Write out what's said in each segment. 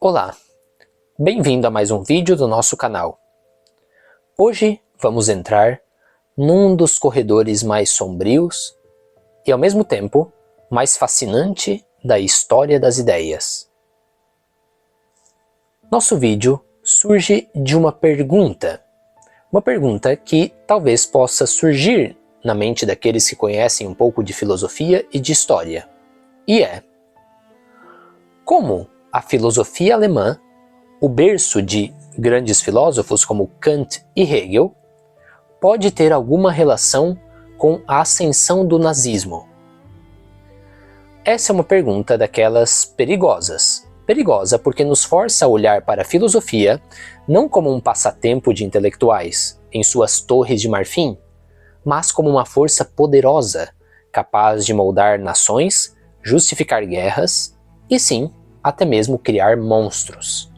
Olá, bem-vindo a mais um vídeo do nosso canal. Hoje vamos entrar num dos corredores mais sombrios e ao mesmo tempo mais fascinante da história das ideias. Nosso vídeo surge de uma pergunta que talvez possa surgir na mente daqueles que conhecem um pouco de filosofia e de história, e é: como a filosofia alemã, o berço de grandes filósofos como Kant e Hegel, pode ter alguma relação com a ascensão do nazismo? Essa é uma pergunta daquelas perigosas. Perigosa porque nos força a olhar para a filosofia não como um passatempo de intelectuais em suas torres de marfim, mas como uma força poderosa, capaz de moldar nações, justificar guerras e sim, até mesmo criar monstros.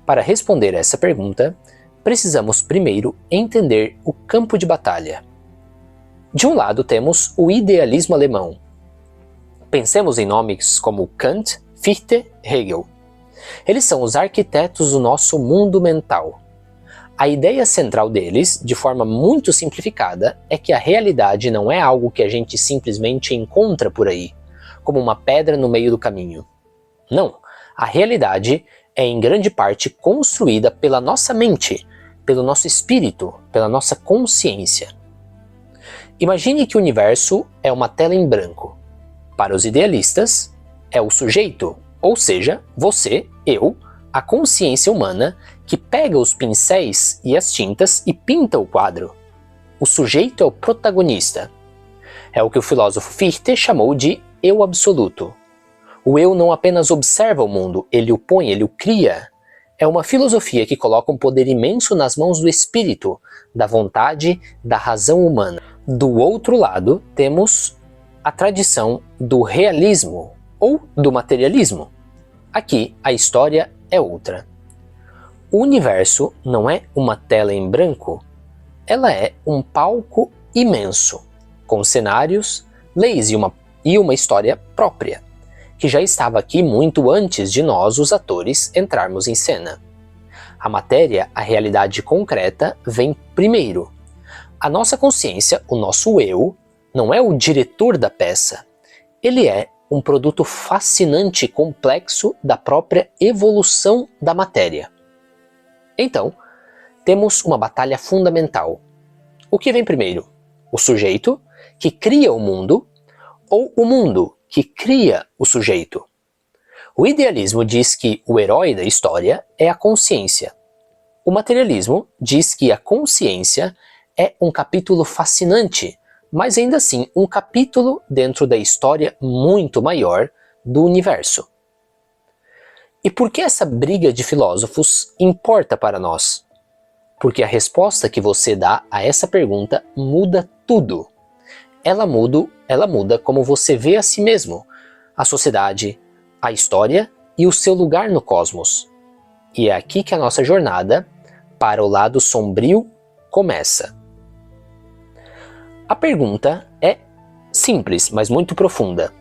Para responder a essa pergunta, precisamos primeiro entender o campo de batalha. De um lado temos o idealismo alemão. Pensemos em nomes como Kant, Fichte, Hegel. Eles são os arquitetos do nosso mundo mental. A ideia central deles, de forma muito simplificada, é que a realidade não é algo que a gente simplesmente encontra por aí, como uma pedra no meio do caminho. Não, a realidade é em grande parte construída pela nossa mente, pelo nosso espírito, pela nossa consciência. Imagine que o universo é uma tela em branco. Para os idealistas, é o sujeito, ou seja, você, eu, a consciência humana que pega os pincéis e as tintas e pinta o quadro. O sujeito é o protagonista. É o que o filósofo Fichte chamou de eu absoluto. O eu não apenas observa o mundo, ele o põe, ele o cria. É uma filosofia que coloca um poder imenso nas mãos do espírito, da vontade, da razão humana. Do outro lado, temos a tradição do realismo, ou do materialismo. Aqui, a história é outra. O universo não é uma tela em branco, ela é um palco imenso, com cenários, leis e uma história própria, que já estava aqui muito antes de nós, os atores, entrarmos em cena. A matéria, a realidade concreta, vem primeiro. A nossa consciência, o nosso eu, não é o diretor da peça. Ele é um produto fascinante e complexo da própria evolução da matéria. Então, temos uma batalha fundamental. O que vem primeiro? O sujeito, que cria o mundo, ou o mundo, que cria o sujeito? O idealismo diz que o herói da história é a consciência. O materialismo diz que a consciência é um capítulo fascinante, mas ainda assim um capítulo dentro da história muito maior do universo. E por que essa briga de filósofos importa para nós? Porque a resposta que você dá a essa pergunta muda tudo. Ela muda como você vê a si mesmo, a sociedade, a história e o seu lugar no cosmos. E é aqui que a nossa jornada para o lado sombrio começa. A pergunta é simples, mas muito profunda.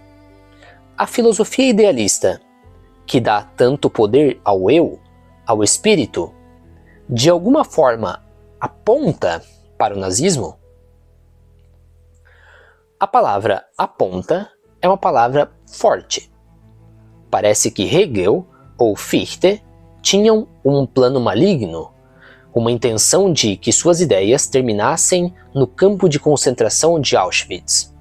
A filosofia idealista, que dá tanto poder ao eu, ao espírito, de alguma forma aponta para o nazismo? A palavra aponta é uma palavra forte. Parece que Hegel ou Fichte tinham um plano maligno, uma intenção de que suas ideias terminassem no campo de concentração de Auschwitz.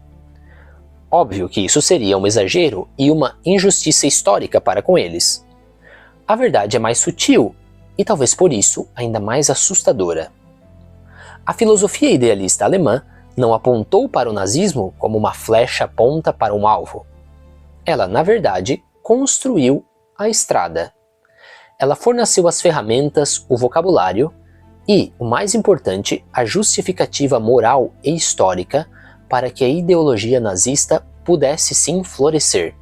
Óbvio que isso seria um exagero e uma injustiça histórica para com eles. A verdade é mais sutil e talvez por isso ainda mais assustadora. A filosofia idealista alemã não apontou para o nazismo como uma flecha aponta para um alvo. Ela, na verdade, construiu a estrada. Ela forneceu as ferramentas, o vocabulário e, o mais importante, a justificativa moral e histórica para que a ideologia nazista pudesse sim florescer.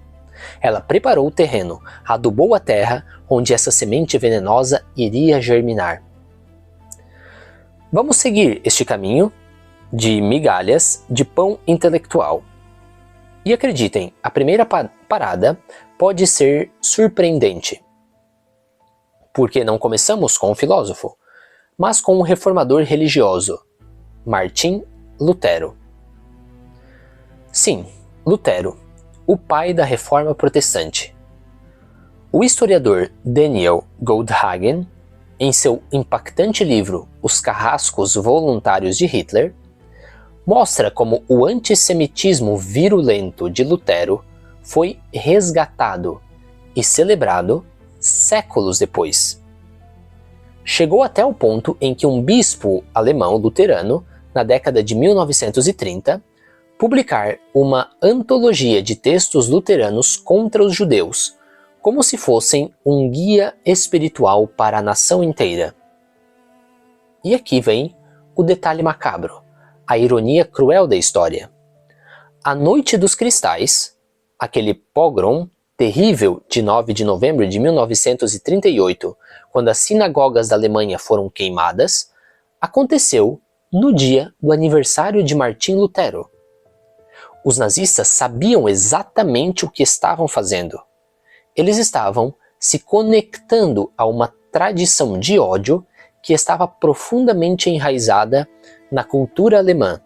Ela preparou o terreno, adubou a terra onde essa semente venenosa iria germinar. Vamos seguir este caminho de migalhas de pão intelectual. E acreditem, a primeira parada pode ser surpreendente. Porque não começamos com um filósofo, mas com um reformador religioso, Martim Lutero. Sim, Lutero, o pai da Reforma Protestante. O historiador Daniel Goldhagen, em seu impactante livro Os Carrascos Voluntários de Hitler, mostra como o antissemitismo virulento de Lutero foi resgatado e celebrado séculos depois. Chegou até o ponto em que um bispo alemão luterano, na década de 1930, publicar uma antologia de textos luteranos contra os judeus, como se fossem um guia espiritual para a nação inteira. E aqui vem o detalhe macabro, a ironia cruel da história. A Noite dos Cristais, aquele pogrom terrível de 9 de novembro de 1938, quando as sinagogas da Alemanha foram queimadas, aconteceu no dia do aniversário de Martim Lutero. Os nazistas sabiam exatamente o que estavam fazendo. Eles estavam se conectando a uma tradição de ódio que estava profundamente enraizada na cultura alemã.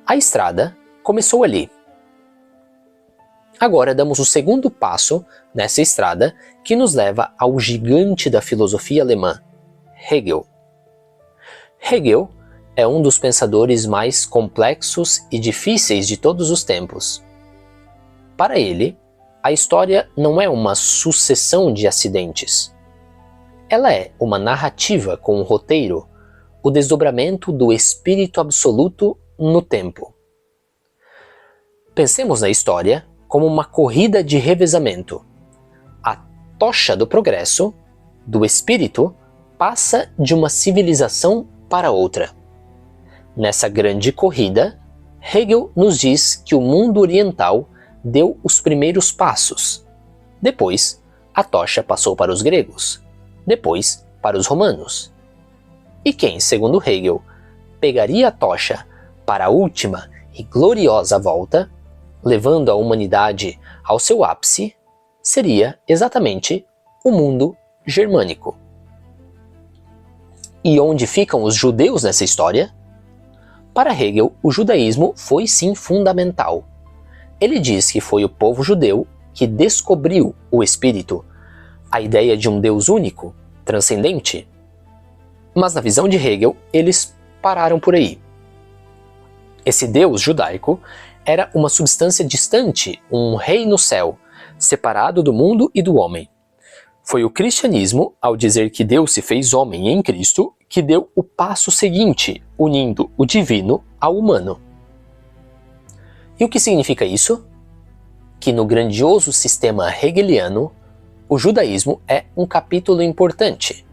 A estrada começou ali. Agora damos o segundo passo nessa estrada que nos leva ao gigante da filosofia alemã, Hegel. Hegel é um dos pensadores mais complexos e difíceis de todos os tempos. Para ele, a história não é uma sucessão de acidentes. Ela é uma narrativa com um roteiro, o desdobramento do espírito absoluto no tempo. Pensemos na história como uma corrida de revezamento. A tocha do progresso, do espírito, passa de uma civilização para outra. Nessa grande corrida, Hegel nos diz que o mundo oriental deu os primeiros passos. Depois, a tocha passou para os gregos. Depois, para os romanos. E quem, segundo Hegel, pegaria a tocha para a última e gloriosa volta, levando a humanidade ao seu ápice, seria exatamente o mundo germânico. E onde ficam os judeus nessa história? Para Hegel, o judaísmo foi sim fundamental. Ele diz que foi o povo judeu que descobriu o espírito, a ideia de um Deus único, transcendente. Mas na visão de Hegel, eles pararam por aí. Esse Deus judaico era uma substância distante, um rei no céu, separado do mundo e do homem. Foi o cristianismo, ao dizer que Deus se fez homem em Cristo, que deu o passo seguinte, unindo o divino ao humano. E o que significa isso? Que no grandioso sistema hegeliano, o judaísmo é um capítulo importante,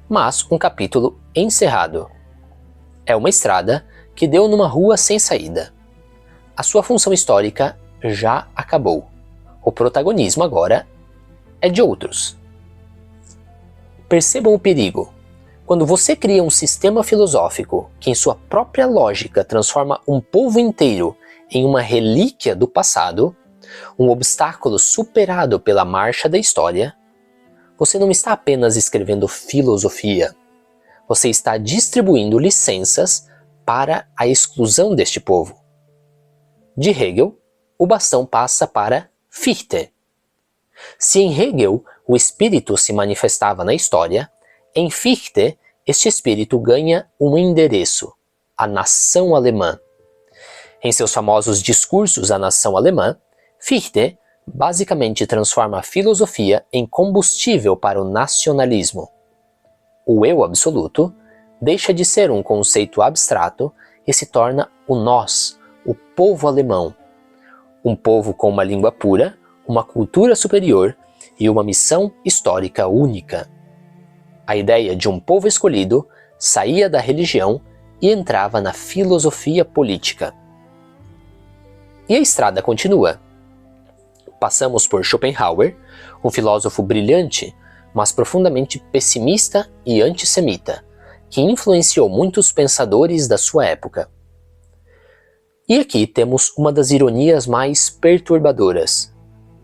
mas um capítulo encerrado. É uma estrada que deu numa rua sem saída. A sua função histórica já acabou. O protagonismo agora é de outros. Percebam o perigo. Quando você cria um sistema filosófico que em sua própria lógica transforma um povo inteiro em uma relíquia do passado, um obstáculo superado pela marcha da história, você não está apenas escrevendo filosofia, você está distribuindo licenças para a exclusão deste povo. De Hegel, o bastão passa para Fichte. Se em Hegel o espírito se manifestava na história, em Fichte este espírito ganha um endereço, a nação alemã. Em seus famosos discursos à nação alemã, Fichte basicamente transforma a filosofia em combustível para o nacionalismo. O eu absoluto deixa de ser um conceito abstrato e se torna o nós, o povo alemão. Um povo com uma língua pura, uma cultura superior e uma missão histórica única. A ideia de um povo escolhido saía da religião e entrava na filosofia política. E a estrada continua. Passamos por Schopenhauer, um filósofo brilhante, mas profundamente pessimista e antissemita, que influenciou muitos pensadores da sua época. E aqui temos uma das ironias mais perturbadoras.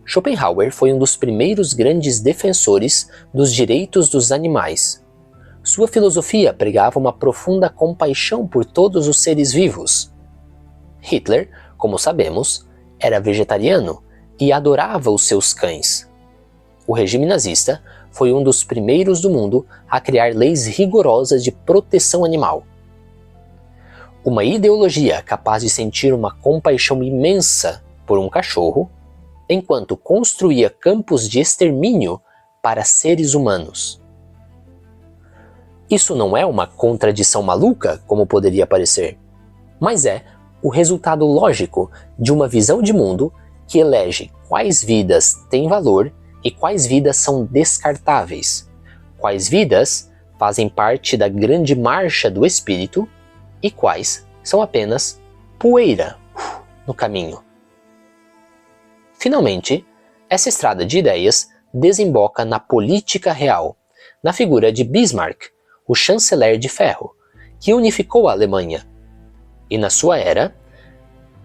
Schopenhauer foi um dos primeiros grandes defensores dos direitos dos animais. Sua filosofia pregava uma profunda compaixão por todos os seres vivos. Hitler, como sabemos, era vegetariano e adorava os seus cães. O regime nazista foi um dos primeiros do mundo a criar leis rigorosas de proteção animal. Uma ideologia capaz de sentir uma compaixão imensa por um cachorro, enquanto construía campos de extermínio para seres humanos. Isso não é uma contradição maluca, como poderia parecer, mas é o resultado lógico de uma visão de mundo que elege quais vidas têm valor e quais vidas são descartáveis, quais vidas fazem parte da grande marcha do espírito e quais são apenas poeira no caminho. Finalmente, essa estrada de ideias desemboca na política real, na figura de Bismarck, o chanceler de ferro, que unificou a Alemanha. E na sua era,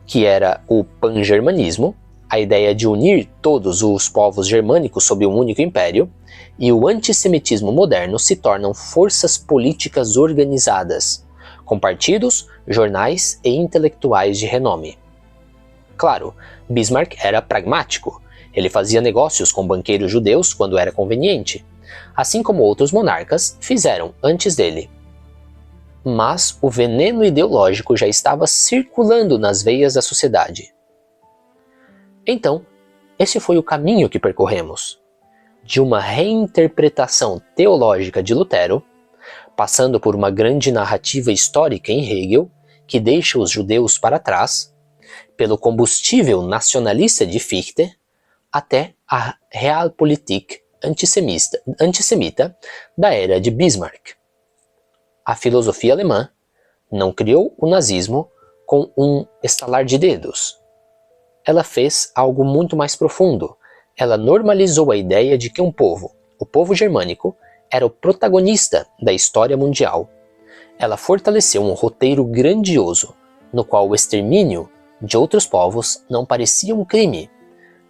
que era o pan-germanismo, a ideia de unir todos os povos germânicos sob um único império, e o antissemitismo moderno se tornam forças políticas organizadas, com partidos, jornais e intelectuais de renome. Claro, Bismarck era pragmático. Ele fazia negócios com banqueiros judeus quando era conveniente, assim como outros monarcas fizeram antes dele. Mas o veneno ideológico já estava circulando nas veias da sociedade. Então, esse foi o caminho que percorremos. De uma reinterpretação teológica de Lutero, passando por uma grande narrativa histórica em Hegel, que deixa os judeus para trás, pelo combustível nacionalista de Fichte, até a Realpolitik antissemita da era de Bismarck. A filosofia alemã não criou o nazismo com um estalar de dedos. Ela fez algo muito mais profundo. Ela normalizou a ideia de que um povo, o povo germânico, era o protagonista da história mundial. Ela fortaleceu um roteiro grandioso, no qual o extermínio de outros povos não parecia um crime,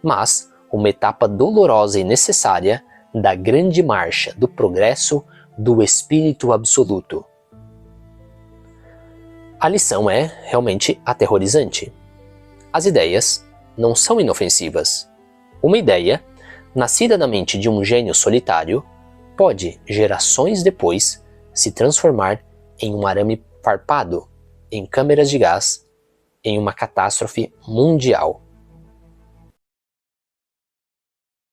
mas uma etapa dolorosa e necessária da grande marcha do progresso do espírito absoluto. A lição é realmente aterrorizante. As ideias não são inofensivas. Uma ideia, nascida na mente de um gênio solitário, pode, gerações depois, se transformar em um arame farpado, em câmeras de gás, em uma catástrofe mundial.